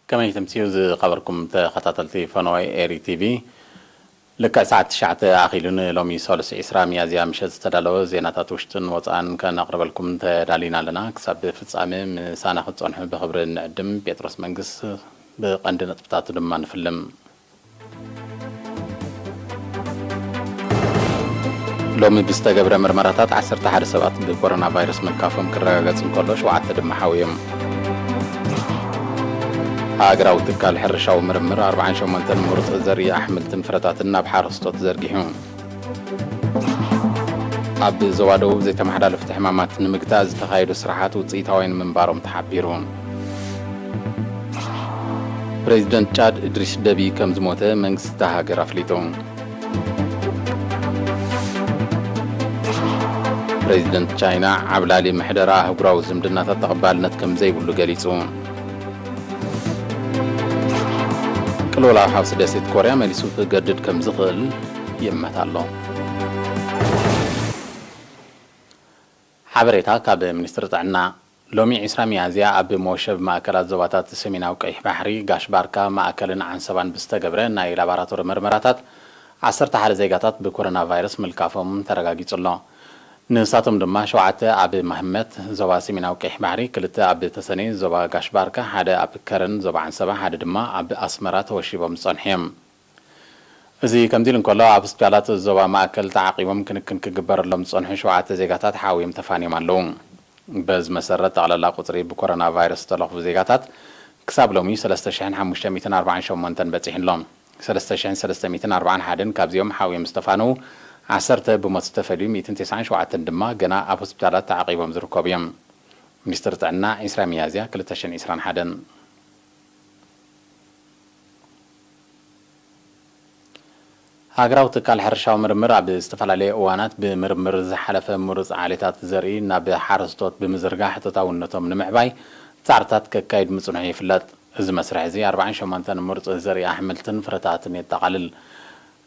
كما يتمسيوز خبركم تخططلتي فنوي ايري تي في لك ساعة شعت أخيلون لومي سولس إسرام يازيا مشت تدلو زينات وشتن وطعن كان أقرب لكم تدالينا لنا كسب فتصامي سانا خطون بخبر النقدم بيتروس منقس بقندنا تبتات دمان فيلم لومي بستقبر مرمراتات 11 سبات بكورونا فيروس ملكافهم كرغاغص كله شوعت دم حاويم هاجراو تكال حرشاو مرمر 40 شمنتن مرط زري احمل تنفرتاتنا بحارستوت زرغيهم اب زوادو زي تمحدال فتح حمامات نمغتاز تخايدو سرحات وصيتاوين منبارهم تحبيرون بريزيدنت تشاد ادريس دبي كم زموته منغست هاجر افليتون بريزيدنت تشاينا عبلالي محدرا هجراو زمدنا تتقبالنت كم زي بلو غليصون كلولا حوس دسيت كوريا مليسو تجدد كم زغل يمتالو حبريتا كاب منستر تعنا لومي عسرامي ازيا اب موشب ماكلات زواتات سميناو قيح بحري غاش باركا ماكلن عن سبان بستغبره ناي لاباراتور مرمراتات 10 حال زيغاتات بكورونا فيروس ملكافهم ترغاغيصلو نساتم دما شوعته اب محمد زوا سميناو قيح بحري كلته اب تسني زوا غاش باركا حدا اب كرن زوا عن سبا حدا دما اب اسمرات وشيبم صنحيم ازي كمديل كله اب سبيالات زوا ماكل تعقيبهم كنكن كجبر لهم صنح شوعته زيغاتات حاويم تفاني مالهم بز مسرت على لا قطري بكورونا فيروس تلخف زيغاتات كساب لومي 3548 بصحين لهم 3340 حدن كابزيوم حاويم استفانو 10 بمستفادو 297 دما جنا اب سبيالات تعقيبهم زركوبيم منستر تعنا اسرا ميازيا 2021 هاجراو تكال حرشاو مرمر اب استفالالي اوانات بمرمر زحلف مرز عاليتات زري ناب حارستوت بمزرغاح تتاونتهم نمعباي تعرتات ككايد مصنعي فلات از مسرح زي 48 مرز زري احملتن فرتاتن يتقلل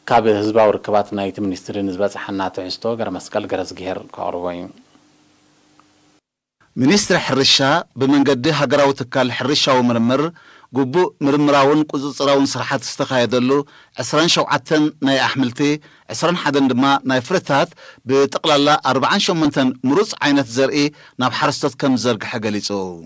كاب حزباو ركبات نايت منستر نسبه حنا تعستو غير مسكل غرز غير كاروي منستر حرشا بمنقد هاجراو تكال حرشاو مرمر قبو مرمراون قزصراون سرحات استخايدلو 27 ناي احملتي 21 دما ناي فرتات بتقلالا 48 مرص عينت زرئي ناب حرستت كم زرق حقليصو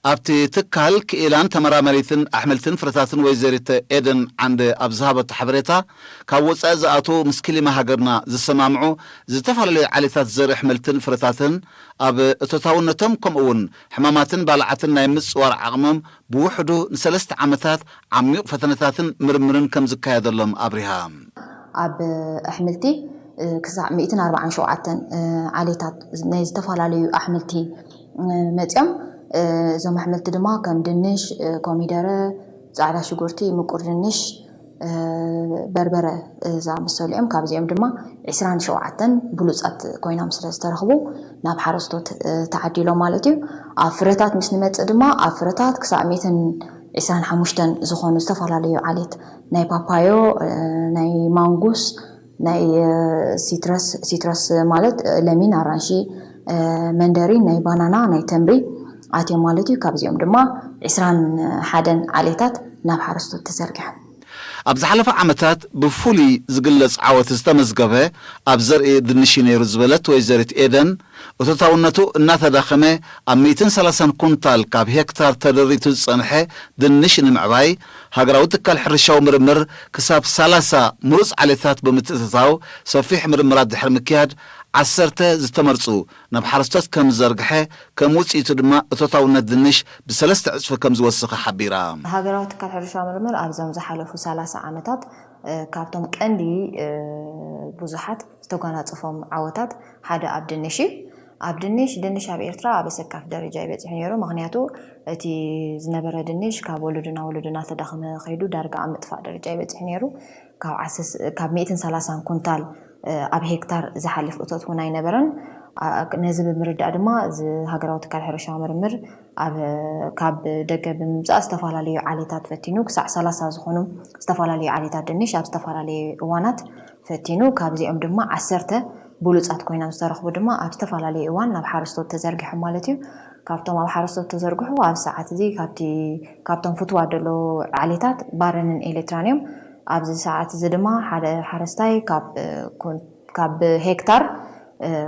ابتي تكال كيلان تمرامريتن احملتن فرتاتن ويزريت ايدن عند ابزهابت حبريتا كاوص ازاتو مسكلي ما هاجرنا زسمامعو زتفاللي عليتات زر احملتن فرتاتن اب اتتاونتم كمون حماماتن بالعتن ناي مصور عقمم بوحدو نسلست عمتات عميق فتنتاتن مرمرن كم زكايدلهم ابرهام اب احملتي كسع 147 عليتات ناي زتفاللي احملتي مصيام زم حملت دما كم دنش كوميدره زعلا شغورتي مقر دنش بربره زعم السوليم كابزيم دما 27 بلوصات كوينام سلازترخبو ناب حرستوت تعديلو مالتي افرتات مش نمص دما افرتات كسع 125 زخونو استفالاليو عليت ناي بابايو ناي مانغوس ناي سيترس مالت لمين ارانشي مندرين ناي بانانا ناي تمري عاتي مالتي كابزيوم دما 21 عليتات ناب حرستوت تزرجح ابز حلفه عمتات بفولي زغلص عوت استمزغبه ابزر دنشينير زبلت ويزرت ايدن وتتاونتو اناتدخمه 130 كونتال كاب هكتار تدريتو صنحه دنشن معباي هاجراو تكال حرشاو مرمر كساب 30 مرص عليتات بمتتتاو صفيح مرمرات دحر مكياد 10 زتمرصو ناب حرستات كم زرغحه كم وصيتو دما اتتاونت دنش بثلاث عصف كم زوسخه حبيرا هاجراو تكال حرشاو مرمر ابزم زحلفو 30 عامتات كابتم قندي بوزحات استغاناصفهم عوتات حدا عبدنش دنش اب ኤርትራ በሰካፍ ደረጃ ይበጽሕ ነይሩ ምክንያቱ እቲ ዝነበረ ድንሽ ካብ ወለድና ተዳኽመ ኸይዱ ዳርጋ አምጥፋ ደረጃ ይበጽሕ ነይሩ ካብ 130 ኩንታል ኣብ ሄክታር ዝሓልፍ እቶት ሆና ይነበረን ነዚ ብምርዳእ ድማ ሃገራዊ ትካል ሕርሻ ምርምር ኣብ ካብ ደገ ብምምጻእ ዝተፈላለዩ ዓሌታት ፈቲኑ ክሳዕ 30 ዝኾኑ ዝተፈላለዩ ዓሌታት ድንሽ ኣብ ዝተፈላለዩ እዋናት ፈቲኑ ካብዚኦም ድማ 10 بولوصات كوينام زترخبو دما اب استفالالي ايوان ناب حارستوت تزرغح مالتيو ካብቶም ኣብ ሓረስቶት ተዘርግሑ ኣብ ሰዓት እዚ ካብቶም ፍትዋ ደሎ ዓሌታት ባረንን ኤሌክትራንዮም ኣብዚ ሰዓት እዚ ድማ ሓደ ሓረስታይ ካብ ሄክታር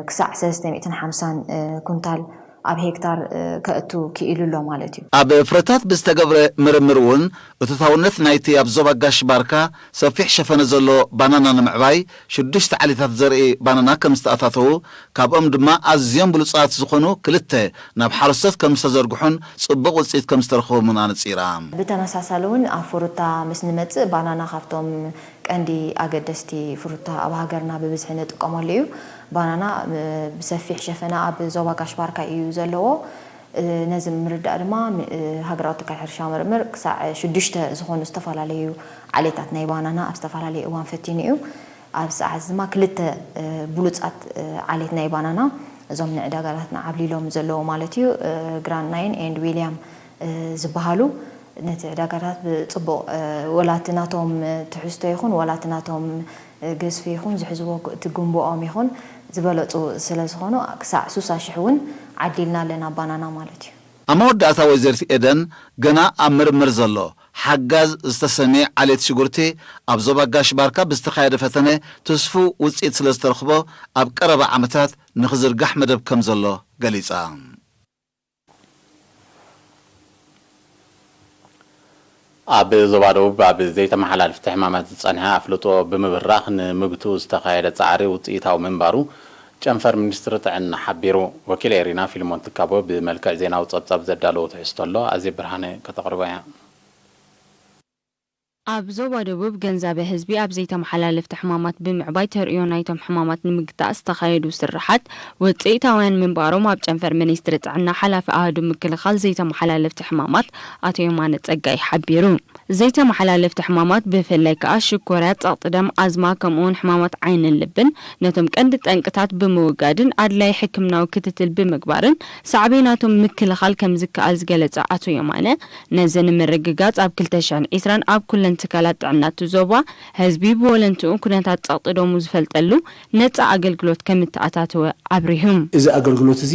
ክሳዕ 350 ኩንታል ኣብ ሄክታር ከእቱ ክኢሉሎ ማለት እዩ ኣብ ፍረታት ብዝተገብረ ምርምር እውን እትታውነት ናይቲ ኣብ ዞባ ጋሽ ባርካ ሰፊሕ ሸፈነ ዘሎ ባናና ንምዕባይ 6 ዓሌታት ዘርኢ ባናና ከም ዝተኣታተው ካብኦም ድማ ኣዝዮም ብሉፃት ዝኾኑ 2 ናብ ሓረስቶት ከም ዝተዘርግሑን ጽቡቕ ውፅኢት ከም ዝተረኸቡን ኣነፂራ ብተመሳሳሊ እውን ኣብ ፍሩታ ምስ ንመጽእ ባናና ካብቶም ቀንዲ ኣገደስቲ ፍሩታ ኣብ ሃገርና ብብዝሒ ንጥቀመሉ እዩ ባናና ብሰፊሕ ሸፈነ ኣብ ዞባ ጋሽ ባርካ እዩ ዘለዎ ነዚ ምርዳእ ድማ ሃገራዊ ትካል ሕርሻ ምርምር ክሳዕ 6 ዝኾኑ ዝተፈላለዩ ዓሌታት ናይ ባናና ኣብ ዝተፈላለዩ እዋን ፈቲኑ እዩ ኣብ ሰዓት ድማ 2 ብሉፃት ዓሌት ናይ ባናና እዞም ንዕዳጋታትና ዓብሊሎም ዘለዎ ማለት እዩ ግራንድ ናይን ኤንድ ዊልያም ዝበሃሉ ነቲ ዕዳጋታት ብጽቡቕ ወላትናቶም ትሕዝቶ ይኹን ወላትናቶም ገዝፊ ይኹን ዝሕዝዎ ትግንብኦም ይኹን ዝበለጹ ስለ ዝኾኑ ክሳዕ 60,000 እውን ዓዲልና ኣለና ባናና ማለት እዩ ኣብ መወዳእታ ወይዘርቲ ኤደን ገና ኣብ ምርምር ዘሎ ሓጋዝ ዝተሰሚዕ ዓሌት ሽጉርቲ ኣብ ዞባ ጋሽ ባርካ ብዝተኻየደ ፈተነ ተስፉ ውፅኢት ስለ ዝተረኽቦ ኣብ ቀረባ ዓመታት ንኽዝርጋሕ መደብ ከም ዘሎ ገሊጻ ኣብ ዞባ ደቡብ ኣብ ዘይተመሓላልፍቲ ሕማማት ዝጸንሐ ኣፍልጦ ብምብራኽ ንምግቱ ዝተኻየደ ጻዕሪ ውፅኢታዊ ምንባሩ ጨንፈር ሚኒስትሪ ጥዕና ሓቢሩ ወኪል ኤሪና ፊልሞን ትካቦ ብመልክዕ ዜናዊ ጸብጻብ ዘዳለዎ ትሕዝቶ ኣሎ ኣዜብ ብርሃነ ከተቕርቦ እያ ኣብ ዞባ ደቡብ ገንዘብ ህዝቢ ኣብ ዘይተመሓላለፍቲ ሕማማት ብምዕባይ ተርእዮ ናይቶም ሕማማት ንምግታእ ዝተኻየዱ ስራሓት ውፅኢታውያን ምንባሮም ኣብ ጨንፈር ሚኒስትሪ ጥዕና ሓላፊ ኣህዱ ምክልኻል ዘይተመሓላለፍቲ ሕማማት ኣቶ የማነ ጸጋይ ሓቢሩ ዘይተመሓላለፍቲ ሕማማት ብፍላይ ከዓ ሽኮርያት ጸቕጥደም ኣዝማ ከምኡውን ሕማማት ዓይንን ልብን ነቶም ቀንዲ ጠንቅታት ብምውጋድን ኣድላይ ሕክምናዊ ክትትል ብምግባርን ሳዕቤናቶም ምክልኻል ከም ዝከኣል ዝገለጸ ኣቶ የማነ ነዚ ንምርግጋጽ ኣብ 2020 ኣብ ኩለን ትካላት ጥዕና ዞባ ህዝቢ ብወለንትኡ ኩነታት ጸቕጥዶሙ ዝፈልጠሉ ነፃ ኣገልግሎት ከም እተኣታተወ ኣብሪሁም እዚ ኣገልግሎት እዚ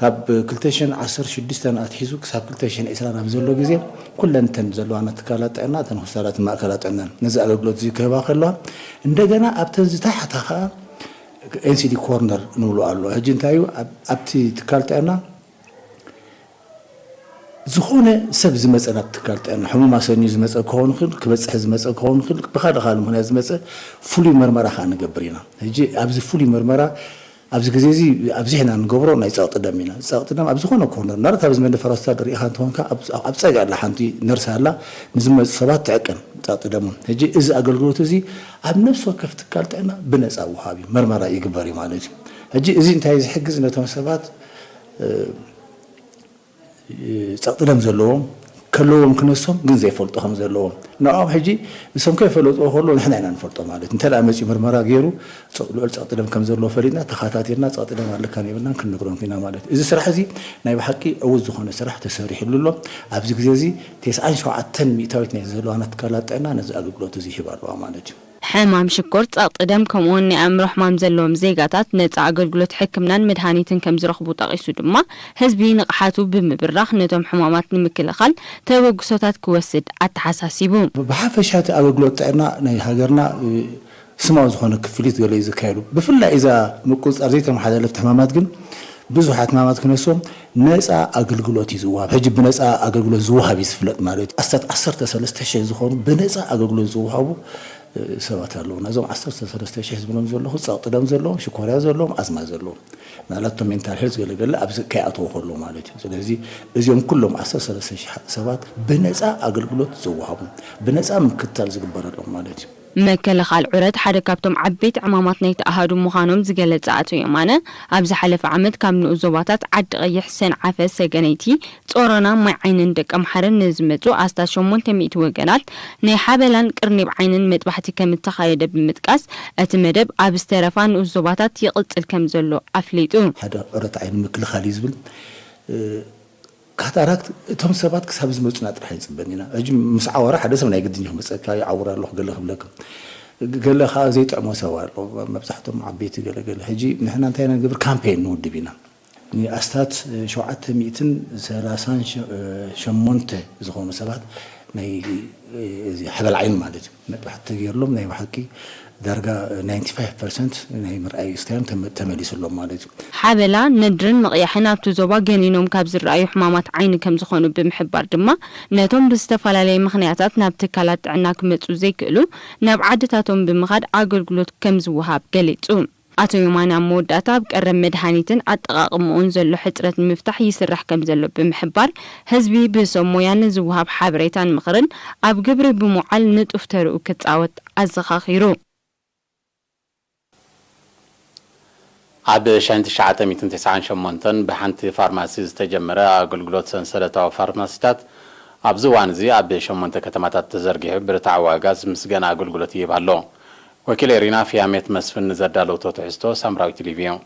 ካብ 2016 ኣትሒዙ ክሳብ 2020 ኣብ ዘሎ ግዜ ኩለንተን ዘለዋና ትካላት ጥዕና ተን ሆስፒታላት ማእከላት ጥዕና ነዚ ኣገልግሎት እዚ ክህባ ከለዋ እንደገና ኣብተን ዝታሕታ ከዓ ኤንሲዲ ኮርነር ንብሎ ኣሎ ሕጂ እንታይ እዩ ኣብቲ ትካል ጥዕና ዝኾነ ሰብ ዝመፀ ናብ ትካል ጥዕና ሕሙማ ሰኒዩ ዝመፀ ክኸውን ይኽእል ክበፅሕ ዝመፀ ክኸውን ይኽእል ብኻልእ ምክንያት ዝመፀ ፍሉይ ምርመራ ከዓ ንገብር ኢና ሕጂ ኣብዚ ፍሉይ ምርመራ ኣብዚ ግዜ እዚ ኣብዚ ሕና ንገብሮ ናይ ጸቕጢ ደም ኢና ጸቕጢ ደም ኣብ ዝኾነ ኮርነር ናርት ኣብ ዝመንደ ፈረስታ ሪኢኻ እንትኾንካ ኣብ ፀጋ ኣላ ሓንቲ ነርሳ ኣላ ንዝመፁ ሰባት ትዕቅን ጸቕጢ ደም ሕጂ እዚ ኣገልግሎት እዚ ኣብ ነፍሲ ወከፍ ትካል ጥዕና ብነፃ ውሃቢ ምርመራ ይግበር እዩ ማለት እዩ ሕጂ እዚ እንታይ ዝሕግዝ ነቶም ሰባት ጸቕጢ ደም ዘለዎም ከለዎም ክነሶም ግን ዘይፈልጡ ከም ዘለዎም ንኦም ሕጂ ንሶም ከይፈለጡ ከሎ ንሕና ኢና ንፈልጦ ማለት እንተላ መፂ ምርመራ ገይሩ ልዑል ጸቕጢ ደም ከም ዘለዎ ፈሊጥና ተኸታቲልና ጸቕጢ ደም ኣለካ ነይብልና ክንነግሮም ኢና ማለት እዚ ስራሕ እዚ ናይ ብሓቂ ዕውት ዝኾነ ስራሕ ተሰሪሕሉ ኣሎ ኣብዚ ግዜ እዚ 97 ሚእታዊት ናይ ዘለዋና ትካላት ጥዕና ነዚ ኣገልግሎት እዚ ይህባ ኣለዋ ማለት እዩ ሕማም ሽኮር ጸቕጢ ደም ከምኡውን ናይ ኣእምሮ ሕማም ዘለዎም ዜጋታት ነፃ ኣገልግሎት ሕክምናን መድሃኒትን ከም ዝረኽቡ ጠቒሱ ድማ ህዝቢ ንቕሓቱ ብምብራኽ ነቶም ሕማማት ንምክልኻል ተበግሶታት ክወስድ ኣተሓሳሲቡ ብሓፈሻ እቲ ኣገልግሎት ጥዕና ናይ ሃገርና ስማዊ ዝኾነ ክፍሊት ገለ እዩ ዝካየዱ ብፍላይ እዛ ምቁፅፃር ዘይተመሓላለፍቲ ሕማማት ግን ብዙሓት ሕማማት ክነሶም ነፃ ኣገልግሎት እዩ ዝወሃብ ሕጂ ብነፃ ኣገልግሎት ዝወሃብ እዩ ዝፍለጥ ማለት እዩ 13,000 ዝኾኑ ብነፃ ኣገልግሎት ዝወሃቡ ሰባት ኣለውና እዞም 13,000 ዝብሎም ዘለኹ ጸቕጢ ደም ዘለዎም ሽኮርያ ዘለዎም ኣዝማ ዘለዎም ናላቶም ሜንታል ሄልዝ ገለገለ ኣብዚ ከይኣተዉ ከሎ ማለት እዩ ስለዚ እዚኦም ኩሎም 13,000 ሰባት ብነፃ ኣገልግሎት ዝወሃቡ ብነፃ ምክትታል ዝግበረሎም ማለት እዩ መከላኸል ዑረት ሓደ ካብቶም ዓበይቲ ዕማማት ናይ ተኣሃዱ ምዃኖም ዝገለጸ ኣቶ የማነ ኣብ ዝሓለፈ ዓመት ካብ ንኡዞባታት ዓዲ ቀይሕ ሰንዓፈ ሰገነይቲ ጾሮና ማይ ዓይንን ደቀ ምሓርን ንዝመፁ 800 ወገናት ናይ ሓበላን ቅርኒብ ዓይንን መጥባሕቲ ከም እተኻየደ ብምጥቃስ እቲ መደብ ኣብ ዝተረፋ ንኡዞባታት ይቕፅል ከም ዘሎ ኣፍሊጡ ሓደ ዑረት ዓይኒ ምክልኻል ዝብል ካታራክት እቶም ሰባት ክሳብ ዝመፁና ጥራሕ ይፅበን ኢና ሕጂ ምስ ዓወራ ሓደ ሰብ ናይ ግድን ይመፀካ ይዓውራ ኣለኹ ገለ ክብለክም ገለ ከዓ ዘይጥዕሞ ሰብ ኣሎ መብዛሕትኦም ዓበይቲ ገለገለ ሕጂ ንሕና እንታይ ኢና ንገብር ካምፔን ንውድብ ኢና أستات شوعت مئتين سلاسان شمونت زخون سبات ناي حبل عين مالت حتى يرلهم ناي بحكي درجة 95% ناي مرأي استلام تمليس اللهم مالت حبلا ندرن مقيحنا بتزوبا جنينهم كابزر رأي حمامات عين كم زخون بمحبار دما نتهم بستفلا لي مخنياتات نبتكالات عناك متوزي كلو نبعدتاتهم بمخاد أقولقلوت كم زوهاب قليتهم أتو يومانا موداتا بقرب مدهانيتن أتقاقمون زلو حترة مفتاح يسرح كم زلو بمحبار هزبي بسمويان زوهاب حابريتان مقرن أب قبر بمعال نتفترو كتاوت أزخاخيرو عب شانت شعاتة 298 بحانت فارماسي تجمرة أقولقلوت سنسلة فارماسيتات أبزوان زي أب شمونت كتماتات تزرقه برتعوا غاز مسجان أقولقلوت يبهالو وكيل رينا في عميت مسفن زدالو توتعستو سامراوي تلفزيون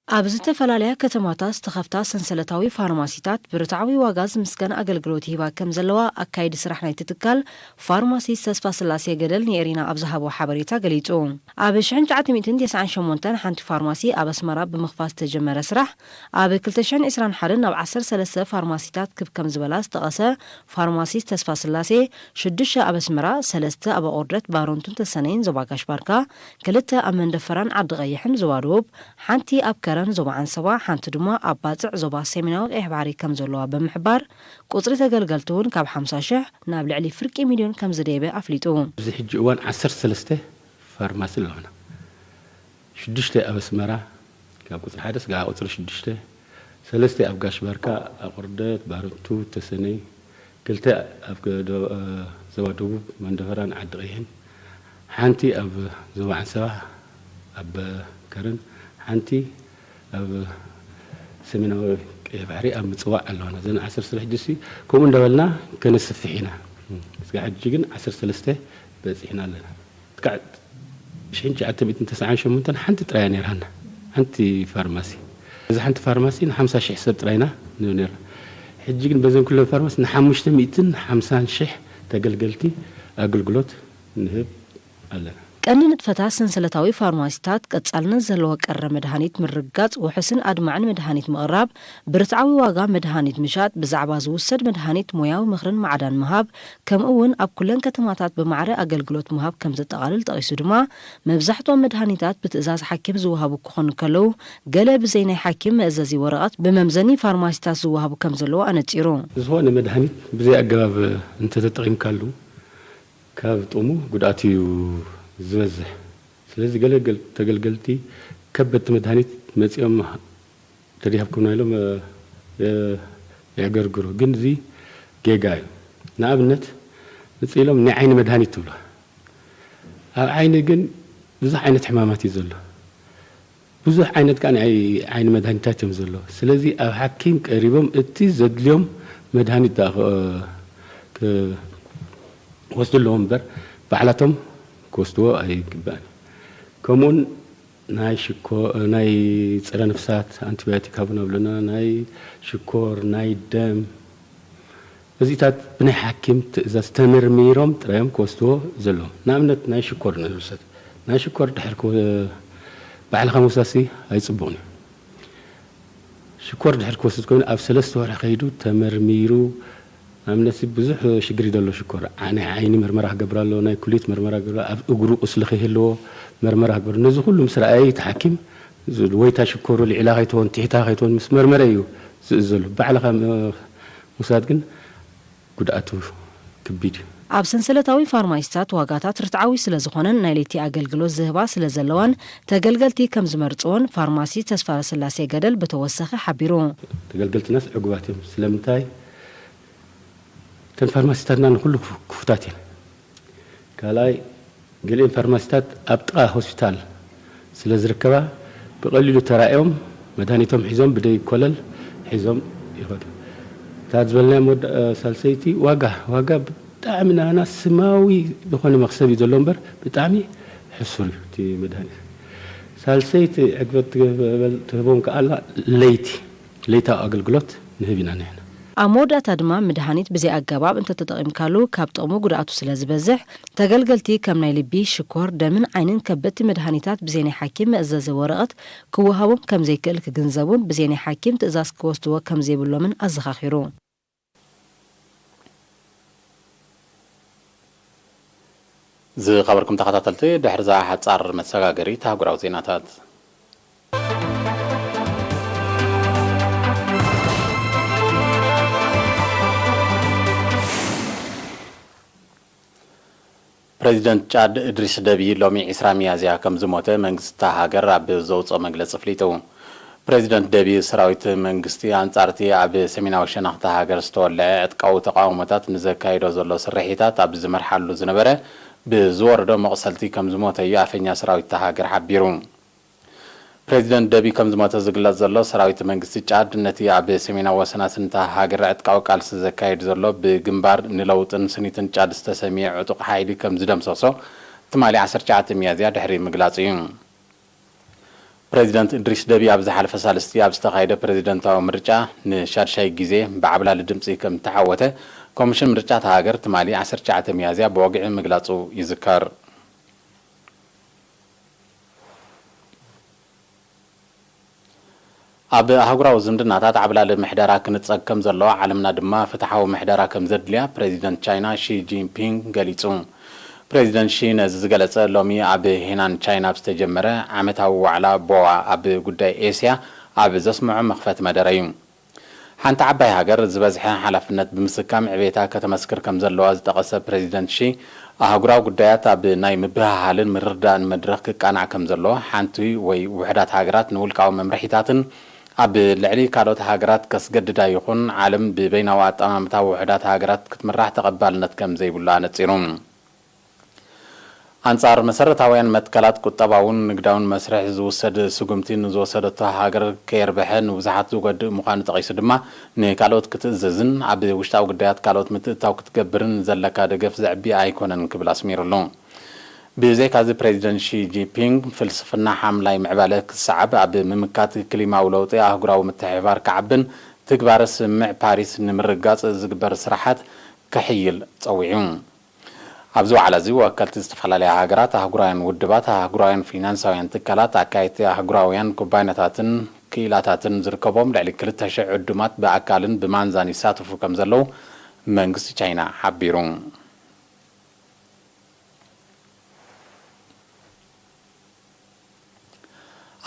أبز تفلاليا كتماتا استخفتا سنسلتاوي فارماسيتات برتعوي واغاز مسكن أقلقلوت هيبا كم زلوا أكايد سرحنا يتتكال فارماسي سسفا سلاسيا قدل نيرينا أبزهابو حبريتا قليتو أبش عن جعت 298 حانت فارماسي أبس مراب بمخفاز تجمر سرح أبي كلتشان إسران حرن أو 10 سلسة فارماسيتات كب كم زبلاس تقاسا فارماسي سسفا سلاسي شدش أبس مرا سلسة أبا أوردت بارونتون تسنين زباقاش باركا كلتا أمن دفران عد غيحن زواروب حانتي أبكر زوبا عن سوا حانت دما أباتع زوبا سيميناو إحباري كم زلوا بمحبار قطري تقلقلتون كاب 5 شح نابل علي فرق مليون كم زديبه أفليتون زي حجوان 10 سلسته فارماسي لهنا شدشته أبس مرا كاب قطر حادث قا قطر شدشته سلسته أبقاش باركا أقردت بارونتو تسني كلتا أبقى زوادوب من دفران عد غيهن حانتي أب زوبا عن سوا أب كرن حانتي أب سميناو بحري أم متصوع اللهنا زين 10 سلح دسي كم ندبلنا كنسفحينا قاعد جيجن 10 سلسته بزحنا لنا قاعد شين جعت 298 حنت تريانير هنا حنتي فارماسي إذا حنت فارماسي 5 شح حساب ترينا نونير حجيجن بزين كل فارماسي 550 شح تقلقلتي أقلقلوت نهب لنا كأن نتفتح سنسلتاوي فارماسيتات قصالنا زلوا قر مدهانيت مرقاص وحسن أدمعن مدهانيت مقراب برتعوي واغا مدهانيت مشات بزعبا زوسد مدهانيت موياوي مخرن معدن مهاب كم اون اب كلن كتماتات بمعرى أقلقلوت مهاب كم زتقالل تقيسو دما مبزحتو مدهانيتات بتأزاز حاكم زوهابو كخون كلو قال بزيني حاكم مأزازي ورقات بممزني فارماسيتات زوهابو كم زلوا أنا تيرو زهون مدهانيت بزي أقباب انت تتقيم كالو كاب طومو قداتيو زوزح سلازي قلقل تقلقلتي كبت مدهانيت مزيوم تريحبكم نايلوم يقرقرو قنزي جيجايو نابنت مزيلوم نعين مدهانيت تبلا عين قن بزح عينة حمامات يزلو بزح عينة كان عين مدهانيتات يمزلو سلازي أو حكيم قريبهم اتي زد اليوم مدهانيت دا وصلوا لهم بر بعلتهم كوستو أي كبان كمون ناي شكور ناي صار نفسات أنتيبيوتيك هبنا بلنا ناي شكور ناي دم بزيتات بني حكيم إذا استمر ميرم تراهم كوستو زلهم نعمت ناي شكور نفسات ناي شكور تحركوا بعد خمسة هاي صبوني شكور تحركوا ستكون أبسلست ورا خيدو تمر ميرو أمنسي بزح شجري دلو شكر أنا عيني مرمرة قبرالو ناي كليت مرمرة قبرالو أجرو أسلخي هلو مرمرة قبر نزو كله مسرع أي تحكم زلويتا شكر العلاقة تون تحتها خيتون مس مرمرة يو زلو بعلق مساعدين قد أتو كبير أب سنسلتاوي فارماسيتات واغاتات رتعوي سلازخونن نايليتي أقلقلو زهبا سلازلوان تقلقلتي كم زمرتون فارماسي تسفار سلاسي قدل بتوسخ حبيرون تقلقلت ناس عقباتهم سلامتاي تن فارماسيتاتنا كله كفتاتين كلاي قلين فارماسيتات أبطأ هوسبيتال سلازركبا بقللو ترائهم مدانيتهم حزام بدي كولل حزام يخد تازبلنا مود سالسيتي واقع بتعمنا أنا سماوي بخون مقصبي دلومبر بتعمي حصري تي مداني سالسيتي عقبت تهبون كألا ليتا أقل قلت نهبينا نحن ኣብ መወዳእታ ድማ መድሃኒት ብዘይ ኣገባብ እንተተጠቒምካሉ ካብ ጥቕሙ ጉድኣቱ ስለ ዝበዝሕ ተገልገልቲ ከም ናይ ልቢ፣ ሽኮር፣ ደምን ዓይንን ከበድቲ መድሃኒታት ብዘይ ናይ ሓኪም መእዘዚ ወረቐት ክወሃቦም ከም ዘይክእል ክግንዘቡን ብዘይ ናይ ሓኪም ትእዛዝ ክወስድዎ ከም ዘይብሎምን ኣዘኻኺሩ። ዝኸበርኩም ተኸታተልቲ ድሕሪ ዛ ሓፃር መሰጋገሪ ታሃጉራዊ ዜናታት ፕሬዚደንት ጫድ እድሪስ ደቢ ሎሚ 20 ሚያዝያ ከም ዝሞተ መንግስቲ ሃገር ኣብ ዘውፅኦ መግለፂ ኣፍሊጡ። ፕሬዚደንት ደቢ ሰራዊት መንግስቲ አንጻርቲ ኣብ ሰሜናዊ ሸነኽቲ ሃገር ዝተወልዐ ዕጥቃዊ ተቃውሞታት ንዘካይዶ ዘሎ ስርሒታት ኣብ ዝመርሓሉ ዝነበረ ብዝወረዶ መቕሰልቲ ከም ዝሞተ እዩ ኣፈኛ ሰራዊት ሃገር ሓቢሩ። ፕሬዚደንት ደቢ ከም ዝሞተ ዝግለጽ ዘሎ ሰራዊት መንግስቲ ጫድ ነቲ ኣብ ሰሜናዊ ወሰናስንታ ሃገር ዕጥቃዊ ቃልሲ ዘካይድ ዘሎ ብግንባር ንለውጥን ስኒትን ጫድ ዝተሰሚዐ ዕጡቕ ሓይሊ ከም ዝደምሰሶ ትማሊ 19 ሚያዝያ ድሕሪ ምግላጽ እዩ። ፕሬዚደንት እድሪስ ደቢ ኣብ ዝሓለፈ ሳልስቲ ኣብ ዝተኻየደ ፕሬዚደንታዊ ምርጫ ንሻድሻይ ግዜ ብዓብላሊ ድምፂ ከም ተሓወተ ኮሚሽን ምርጫ ሃገር ትማሊ 19 ሚያዝያ ብወግዒ ምግላጹ ይዝከር። ኣብ ኣህጉራዊ ዝምድናታት ዓብላሊ ምሕደራ ክንፀግ ከም ዘለዎ ዓለምና ድማ ፍትሓዊ ምሕደራ ከም ዘድልያ ፕሬዚደንት ቻይና ሺ ጂንፒንግ ገሊጹ። ፕሬዚደንት ሺ ነዚ ዝገለጸ ሎሚ ኣብ ሄናን ቻይና ዝተጀመረ ዓመታዊ ዋዕላ ቦዋ ኣብ ጉዳይ ኤስያ ኣብ ዘስምዖ መኽፈት መደረ እዩ። ሓንቲ ዓባይ ሃገር ዝበዝሐ ሓላፍነት ብምስካም ዕቤታ ከተመስክር ከም ዘለዋ ዝጠቐሰ ፕሬዚደንት ሺ ኣህጉራዊ ጉዳያት ኣብ ናይ ምብህሃልን ምርዳእን መድረኽ ክቃናዕ ከም ዘለዎ ሓንቲ ወይ ውሕዳት ሃገራት ንውልቃዊ መምርሒታትን ኣብ ልዕሊ ካልኦት ሃገራት ከስገድዳ ይኹን ዓለም ብበይናዊ ኣጠማምታ ውሕዳት ሃገራት ክትምራሕ ተቐባልነት ከም ዘይብሉ ኣነጺሩ። አንጻር መሰረታውያን መትከላት ቁጠባውን ንግዳውን መስርሕ ዝውሰድ ስጉምቲ ንዝወሰደቶ ሃገር ከየርብሐ ንብዙሓት ዝጎድእ ምዃኑ ጠቒሱ ድማ ንካልኦት ክትእዘዝን ኣብ ውሽጣዊ ጉዳያት ካልኦት ምትእታው ክትገብርን ዘለካ ደገፍ ዘዕቢ ኣይኮነን ክብል ኣስሚሩሉ። ብዘይካዚ ፕሬዚደንት ሺ ጂንፒንግ ፍልስፍና ሓምላይ ምዕባለ ክሰዓብ ኣብ ምምካት ክሊማዊ ለውጢ ኣህጉራዊ ምትሕብባር ክዓብን ትግባር ስምዕ ፓሪስ ንምርጋጽ ዝግበር ስራሓት ክሕይል ፀዊዑ። ኣብዚ ዋዕላ እዚ ወከልቲ ዝተፈላለያ ሃገራት ኣህጉራውያን ውድባት ኣህጉራውያን ፊናንሳውያን ትካላት ኣካየድቲ ኣህጉራውያን ኩባንያታትን ክኢላታትን ዝርከቦም ልዕሊ 2,000 ዕዱማት ብኣካልን ብማንዛን ይሳተፉ ከም ዘለው መንግስቲ ቻይና ሓቢሩ።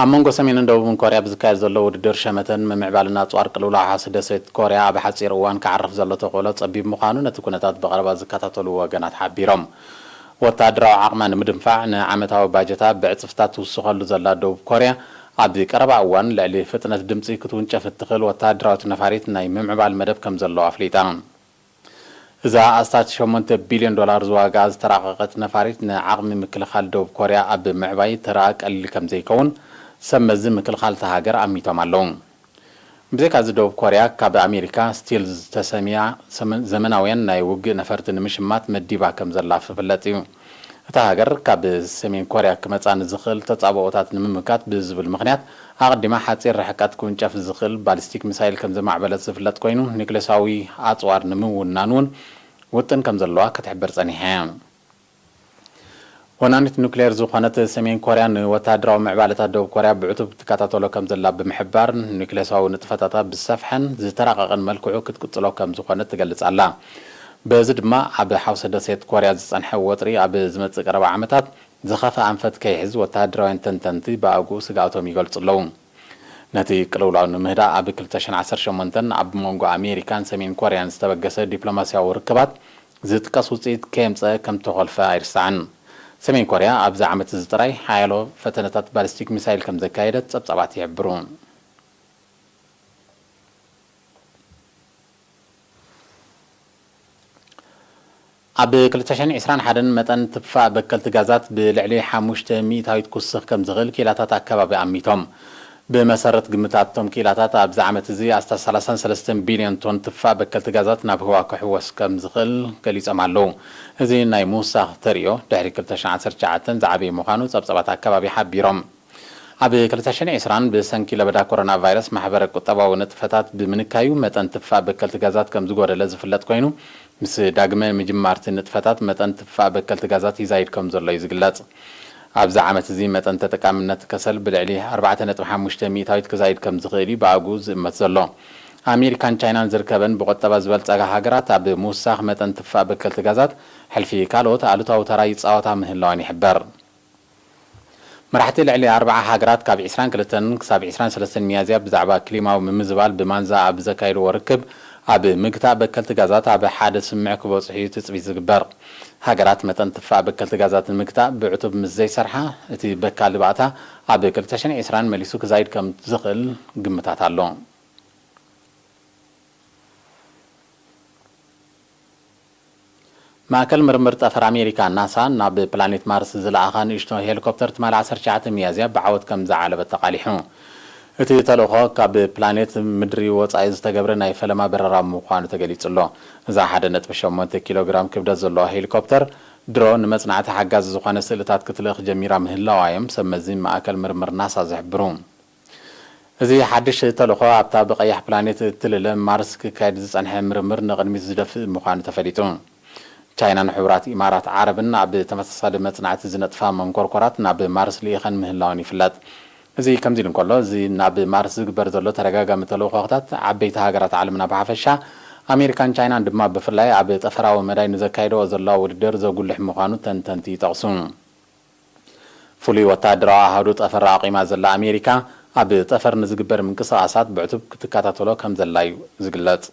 ኣብ መንጎ ሰሜንን ደቡብን ኮርያ ብዝካየድ ዘሎ ውድድር ሸመተን ምምዕባልና ጿር ቅልውላው ሓሲ ደሴት ኮርያ ኣብ ሓፂር እዋን ክዓርፍ ዘሎ ተኽእሎ ጸቢብ ምዃኑ ነቲ ኩነታት ብቐረባ ዝከታተሉ ወገናት ሓቢሮም። ወታደራዊ ዓቕማ ንምድንፋዕ ንዓመታዊ ባጀታ ብዕፅፍታት ትውስኸሉ ዘላ ደቡብ ኮርያ ኣብ ቀረባ እዋን ልዕሊ ፍጥነት ድምፂ ክትውንጨፍ እትኽእል ወታደራዊት ነፋሪት ናይ ምምዕባል መደብ ከም ዘለዎ ኣፍሊጣ። እዛ ኣስታት $8 ቢልዮን ዝዋጋ ዝተራቐቐት ነፋሪት ንዓቕሚ ምክልኻል ደቡብ ኮርያ ኣብ ምዕባይ ተራ ቀሊል ከም ዘይከውን ሰመዚ ምክልኻል ሃገር ኣሚቶም ኣለዉ። ብዘይካዚ ደቡብ ኮርያ ካብ ኣሜሪካ ስቲል ዝተሰሚያ ዘመናውያን ናይ ውግእ ነፈርቲ ንምሽማት መዲባ ከም ዘላ ዝፍለጥ እዩ። እታ ሃገር ካብ ሰሜን ኮርያ ክመፃ ንዝኽእል ተጻብኦታት ንምምካት ብዝብል ምክንያት ኣቐዲማ ሓፂር ርሕቀት ክውንጨፍ ዝኽእል ባሊስቲክ ሚሳይል ከም ዘማዕበለት ዝፍለጥ ኮይኑ ኒክሌሳዊ ኣጽዋር ንምውናን እውን ውጥን ከም ዘለዋ ክትሕበር ጸኒሓ እያ። ወናኒት ኑክሌር ዝኾነት ሰሜን ኮርያ ንወታደራዊ ምዕባለታት ደቡብ ኮርያ ብዕቱብ ትከታተሎ ከም ዘላ ብምሕባር ኒክሌሳዊ ንጥፈታታት ብሰፍሐን ዝተራቐቐን መልክዑ ክትቅጽሎ ከም ዝኾነ ትገልጽ ኣላ። በዚ ድማ ኣብ ሓውሰ ደሴት ኮርያ ዝጸንሐ ወጥሪ ኣብ ዝመጽእ ቀረባ ዓመታት ዝኸፈ ኣንፈት ከይሕዝ ወታደራውያን ተንተንቲ ብኣግኡ ስጋኣቶም ይገልጹ ኣለዉ። ነቲ ቅልውላው ንምህዳእ ኣብ 2018 ኣብ መንጎ ኣሜሪካን ሰሜን ኮርያን ዝተበገሰ ዲፕሎማስያዊ ርክባት ዝጥቀስ ውፅኢት ከየምፀአ ከም ተኸልፈ ኣይርስዓን። ሰሜን ኮርያ ኣብዚ ዓመት እዚ ጥራይ ሓያሎ ፈተነታት ባሊስቲክ ሚሳይል ከም ዘካየደት ጸብጻባት ይሕብሩ። ኣብ 2021 መጠን ትፋእ በከልቲ ጋዛት ብልዕሊ 500 ኩስኽ ከም ዝኽእል ኪላታት ኣከባቢ ኣሚቶም። بمسارة قمتات توم كيلاتات أبز عمت زي أستا 33 بليون طن تفا بكلت غازات نابهوا كحوس كم زغل كليس أمالو زي ناي موسى تريو دحري كلتشان عسر شعاتن زعبي مخانو صبصبات كبابي حبيرم ኣብ 2020 ብሰንኪ ለበዳ ኮሮና ቫይረስ ማሕበረ ቁጠባዊ ንጥፈታት ብምንካዩ መጠን ትፋእ በከልቲ ጋዛት ከም ዝጎደለ ዝፍለጥ ኮይኑ ምስ ዳግመ ምጅማርቲ ንጥፈታት መጠን ትፋእ በከልቲ ጋዛት ይዛይድ ከም ዘሎ እዩ ዝግለጽ። ኣብዚ ዓመት እዚ መጠን ተጠቃምነት ከሰል ብልዕሊ 4.5 ሚእታዊት ክዛይድ ከም ዝኽእል ብኣግኡ ዝእመት ዘሎ። ኣሜሪካን ቻይናን ዝርከበን ብቆጠባ ዝበልጸጋ ሃገራት ኣብ ምውሳኽ መጠን ትፋእ በከልቲ ጋዛት ሕልፊ ካልኦት ኣሉታዊ ተራ ይጻወታ ምህላወን ይሕበር። መራሕቲ ልዕሊ 40 ሃገራት ካብ 22 ክሳብ 23 ሚያዝያ ብዛዕባ ክሊማዊ ምምዝባል ብማንዛ ኣብ ዘካይድዎ ርክብ ኣብ ምግታእ በከልቲ ጋዛት ኣብ ሓደ ስምዕ ክበጽሑ ትጽቢት ዝግበር። ሃገራት መጠን ትፋእ በከልቲ ጋዛት ንምግታእ ብዕቱብ ምስ ዘይሰርሓ እቲ በካሊ ባእታ ኣብ 2020 መሊሱ ክዛይድ ከም ዝኽእል ግምታት ኣሎ። ማእከል ምርምር ጠፈር ኣሜሪካ ናሳ ናብ ፕላኔት ማርስ ዝለኣኻ ንእሽቶ ሄሊኮፕተር ትማል 19 ሚያዝያ ብዓወት ከም ዝዓለበ ተቃሊሑ። እቲ ተልእኾ ካብ ፕላኔት ምድሪ ወጻኢ ዝተገብረ ናይ ፈለማ በረራ ምዃኑ ተገሊጹ ኣሎ። እዛ 1.8 ኪሎግራም ክብደት ዘለዋ ሄሊኮፕተር ድሮ ንመጽናዕቲ ሓጋዝ ዝኾነ ስእልታት ክትልእኽ ጀሚራ ምህላዋ እዮም ሰብ መዚ ማእከል ምርምር ናሳ ዝሕብሩ። እዚ ሓድሽ ተልእኾ ኣብታ ብቐያሕ ፕላኔት እትልለ ማርስ ክካየድ ዝጸንሐ ምርምር ንቕድሚት ዝደፍእ ምዃኑ ተፈሊጡ። ቻይናን ሕቡራት ኢማራት ዓረብን ኣብ ተመሳሳሊ መጽናዕቲ ዝነጥፋ መንኮርኮራት ናብ ማርስ ልኢኸን ምህላውን ይፍለጥ። እዚ ከምዚ ኢሉ እንከሎ እዚ ናብ ማርስ ዝግበር ዘሎ ተረጋጋሚ ተልእኾታት ዓበይቲ ሃገራት ዓለምና ብሓፈሻ ኣሜሪካን ቻይናን ድማ ብፍላይ ኣብ ጠፈራዊ መዳይ ንዘካይድዎ ዘለዋ ውድድር ዘጉልሕ ምዃኑ ተንተንቲ ይጠቕሱ። ፍሉይ ወታደራዊ ኣሃዱ ጠፈር ኣቂማ ዘላ ኣሜሪካ ኣብ ጠፈር ንዝግበር ምንቅስቓሳት ብዕቱብ ክትከታተሎ ከም ዘላ እዩ ዝግለጽ።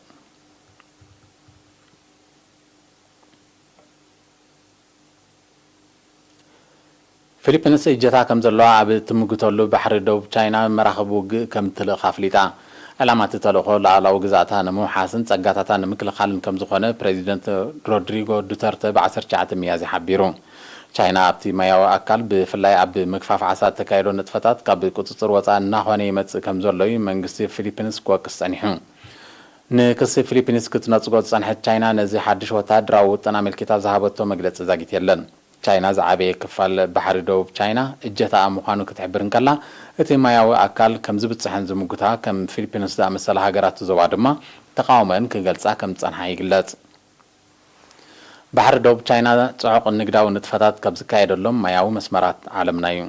ፊሊፒንስ እጀታ ከም ዘለዋ ኣብ ትምግተሉ ባሕሪ ደቡብ ቻይና መራኸቢ ውግእ ከም ትልእኽ ኣፍሊጣ። ዕላማ እቲ ተልእኾ ላዕላዊ ግዛእታ ንምውሓስን ጸጋታታ ንምክልኻልን ከም ዝኾነ ፕሬዚደንት ሮድሪጎ ዱተርተ ብ19 ሚያዝያ ሓቢሩ። ቻይና ኣብቲ ማያዊ ኣካል ብፍላይ ኣብ ምግፋፍ ዓሳ ተካይዶ ንጥፈታት ካብ ቁፅፅር ወፃኢ እናኾነ ይመጽእ ከም ዘሎ መንግስቲ ፊሊፒንስ ክወቅስ ጸኒሑ። ንክሲ ፊሊፒንስ ክትነጽጎ ዝጸንሐት ቻይና ነዚ ሓድሽ ወታደራዊ ውጥን ኣመልኪታ ዝሃበቶ መግለጺ ዘጊት የለን። ቻይና ዝዓበየ ክፋል ባሕሪ ደቡብ ቻይና እጀታ ምዃኑ ክትሕብር እንከላ እቲ ማያዊ ኣካል ከም ዝብጽሕን ዝምጉታ ከም ፊሊፒንስ ዝኣመሰለ ሃገራት ዞባ ድማ ተቃውሞን ክገልጻ ከም ዝጸንሓ ይግለጽ። ባሕሪ ደቡብ ቻይና ጽዑቕ ንግዳዊ ንጥፈታት ካብ ዝካየደሎም ማያዊ መስመራት ዓለምና እዩ።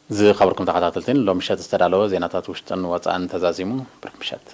ዝኸበርኩም ተኸታተልትን ሎም ምሸት ዝተዳለወ ዜናታት ውሽጥን ወፃእን ተዛዚሙ ብርክ ምሸት